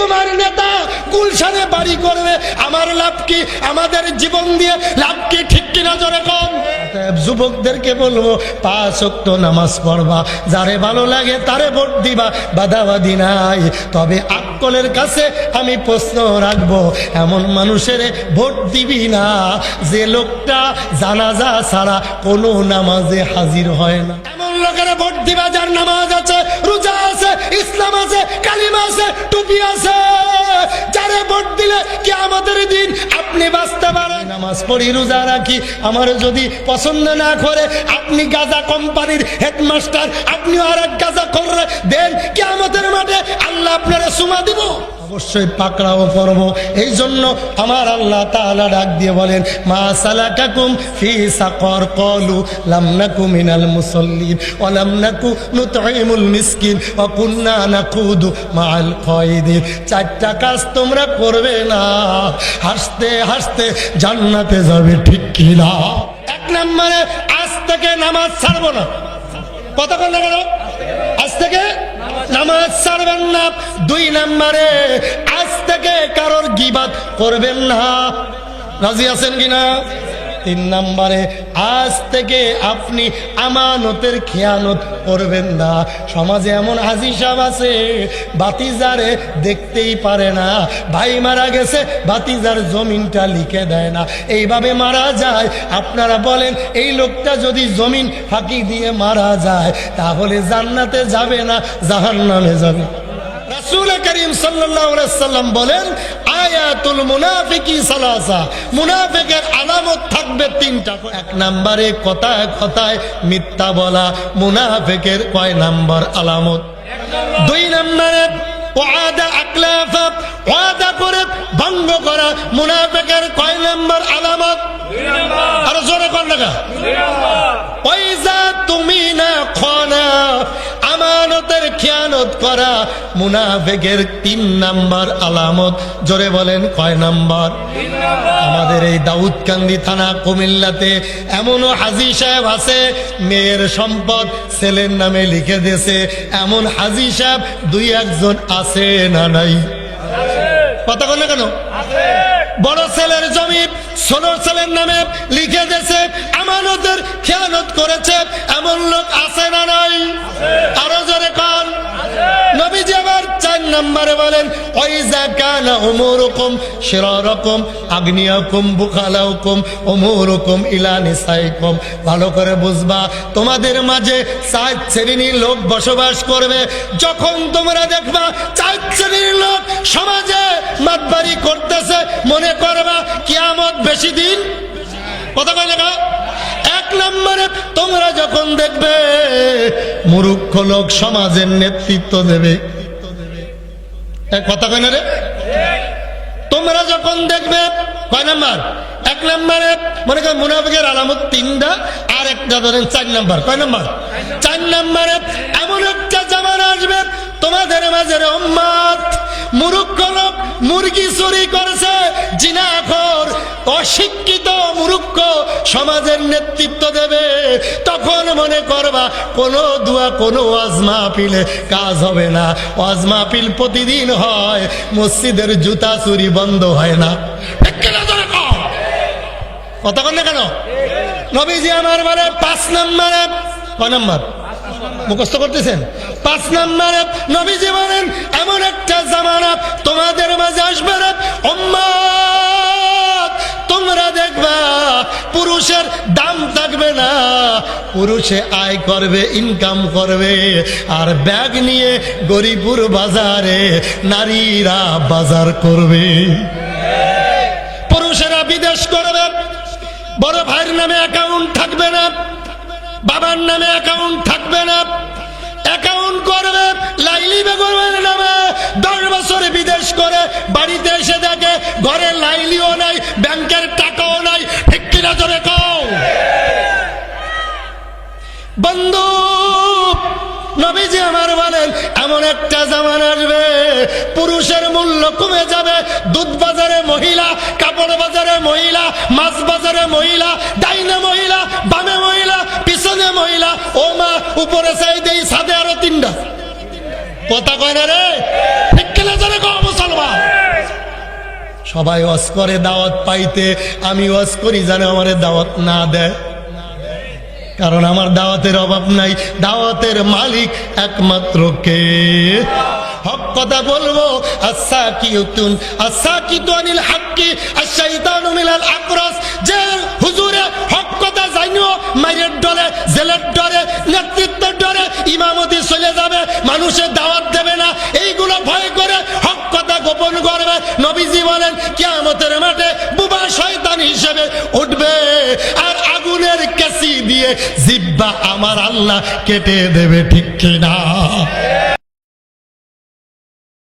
তোমার নেতা গুলশানে বাড়ি করবে, আমার লাভ কি? আমাদের জীবন দিয়ে লাভ কি? ঠিক কিনা জোরে কম। যুবকদেরকে বলবো 5 ওয়াক্ত নামাজ পড়বা, যারে ভালো লাগে তারে ভোট দিবা, বাধাবাধি নাই। তবে আকলের কাছে আমি প্রশ্ন রাখবো, এমন মানুষের ভোট দিবি না যে লোকটা জানাজা ছাড়া কোনো নামাজে হাজির হয় না। এমন লোকের ভোট দিবা যার নামাজ আছে, রোজা আছে, ইসলাম আছে, কালিমা আছে, টুপি আছে। যারে ভোট দিলে কি আমাদের দিন আপনি বাঁচতে পারেন। নামাজ পড়ি, রোজা রাখি, আমার যদি পছন্দ না করে আপনি গাজা কোম্পানির হেডমাস্টার, আপনিও আর এক গাজা করে দেন, কি আমাদের মাঠে আল্লাহ আপনারা সুমা দিব? অবশ্যই পাকড়াও করব। এই জন্য আমার আল্লাহ তাআলা ডাক দিয়ে বলেন, মা সালাকাকুম ফি সাকর ক্বালু লাম নাকু মিনাল মুসাল্লিন ওয়া লাম নাকু নুতঈমুল মিসকিন ওয়া কুননা নাকুদু মাআল কায়দিন। 4টা কাজ তোমরা করবে না, হাসতে হাসতে জান্নাতে যাবে, ঠিক কি না? 1 নম্বরে আজ থেকে নামাজ ছাড়বো না। কতক্ষণ না কেন? আজ থেকে নামাজ ছাড়বেন না। 2 নম্বরে আজ থেকে কারোর গীবাত করবেন না। রাজি আছেন কিনা? 3 নম্বরে আজ থেকে আপনি আমানতের খেয়ানত করবেন না। সমাজে এমন হাজি সাহেব আছে, বাতিজারে দেখতেই পারে না, ভাই মারা গেছে বাতিজার জমিনটা লিখে দেয় না, এইভাবে মারা যায়। আপনারা বলেন এই লোকটা যদি জমিন ফাঁকি দিয়ে মারা যায় তাহলে জান্নাতে যাবে না জাহান্নামে যাবে? রাসূল করিম সাল্লাল্লাহু আলাইহি সাল্লাম বলেন, আয়াতুল মুনাফিকি সালাসা, মুনাফিকের আলামত থাকবে 3টা। 1 নম্বরে কথায় কথায় মিথ্যা বলা, মুনাফিকের কয় নাম্বার আলামত? 2 নম্বরে ওয়াদা আকলাফা, ওয়াদা করে ভঙ্গ করা, মুনাফিকের কয় নাম্বার আলামত? 2 নাম্বার। আর জোরে কোন লাগা? 2 নাম্বার। ওয়াইজা তুমিনা খানা, আমানতের খেয়ানত করা, মুনাফিকের 3 নাম্বার আলামত। জোরে বলেন কয় নাম্বার? 3 নাম্বার। আমাদের এই দাউদকান্দি থানা কুমিল্লাতে এমনও হাজি সাহেব আছে, মেয়ের সম্পদ ছেলের নামে লিখে দিয়েছে। এমন হাজি সাহেব 2-1 জন আছে না নাই? কথা বলে কেন? বড় ছেলের জমি ছোট ছেলের নামে লিখে দিয়েছে, আমানতের খেয়ানত করেছে, এমন লোক আছে না নাই? আরো জোরে কান। নবীজি আবার 4 নম্বরে বলেন, ওয়াইজা কানা উমুরুকুম শিরারাকুম আগনিয়াকুম বুখালাউকুম উমুরুকুম ইলা নিসাইকুম। ভালো করে বুঝবা, তোমাদের মাঝে 4 শ্রেণীর লোক বসবাস করবে। যখন তোমরা দেখবা 4 শ্রেণীর লোক সমাজে মাতবাড়ি করতেছে, মনে করবা কিয়ামত বেশি দিন। কথা কয় না? 1 নম্বরে তোমরা যখন দেখবে মূর্খ লোক সমাজের নেতৃত্ব দেবে, কথা কয় না রে? তোমরা যখন দেখবে, কয় নাম্বার? 1 নম্বরে মনে করেন মুনাফিকের আলামত 3টা, আর একটা ধরেন 4 নাম্বার। কয় নাম্বার? 4 নম্বরে এমন একটা জামানা আসবে তোমাদের মাঝে উম্মত মূর্খ লোক মুরগি চুরি করেছে, জিনাখোর অশিক্ষিত মূর্খ সমাজের নেতৃত্ব দেবে। তখন মনে করবা কোনো দোয়া কোনো ওয়াজ মাহফিলে কাজ হবে না। ওয়াজ মাহফিল প্রতিদিন হয়, মসজিদের জুতা চুরি বন্ধ হয় না। কথা বল না কেন? নবীজি আমার বলে 5 নম্বরে, কয় নম্বর মুখস্থ করতেছেন? 5 নম্বরে নবীজি বলেন, এমন একটা জামানা তোমাদের মাঝে আসবে রে উম্মত, তোমরা দেখবা পুরুষের দাম থাকবে না, পুরুষে আয় করবে, ইনকাম করবে, আর ব্যাগ নিয়ে গরিপুর বাজারে নারীরা বাজার করবে। পুরুষেরা বিদেশ করবে, বড় ভাইয়ের নামে অ্যাকাউন্ট থাকবে না, বাবার নামে অ্যাকাউন্ট থাকবে না, অ্যাকাউন্ট করবে লাইলি বেগমের নামে। 10 বছর বিদেশ করে বাড়িতে এসে দেখে ঘরে লাইলিও নাই, ব্যাংকের টাকাও নাই। ঠিক কিনা জোরে কও? বন্ধু, নবীজি আমার বলেন, এমন একটা জামানা আসবে পুরুষের মূল্য কমে যাবে। দুধ বাজারে মহিলা, কাপড় বাজারে মহিলা, মাছ বাজারে মহিলা, ডাইনে মহিলা, বামে মহিলা, পিছনে মহিলা। ও মা, উপরে চাই দেই ছাদে আরো 3টা। কথা কয় না রে? ঠিক কিনা জোরে কও মুসলমান? সবাই ওয়াজ করে দাওয়াত পাইতে, আমি ওয়াজ করি যেন আমারে দাওয়াত না দেয়, কারণ আমার দাওয়াতের অভাব নাই। দাওয়াতের মালিক একমাত্র কে? হক কথা বলবো। আসাকিতুন আসাকিতু আনিল হাক্কি আশ-শাইতানু মিনাল আকরাস। যে হুজুরে হক কথা জানিও মাইরের ডরে, জেলের ডরে, নেতৃত্বের ডরে ইমামতি চলে যাবে, মানুষের দাওয়াত দেবে না, এইগুলো ভয় করে হক কথা গোপন করবে। নবীজি বলেন কিয়ামতের মাঠে বুবা শয়তান হিসেবে উঠবে, আর আগুনের কেসি দিয়ে জিহ্বা আমার আল্লাহ কেটে দেবে, ঠিক কিনা?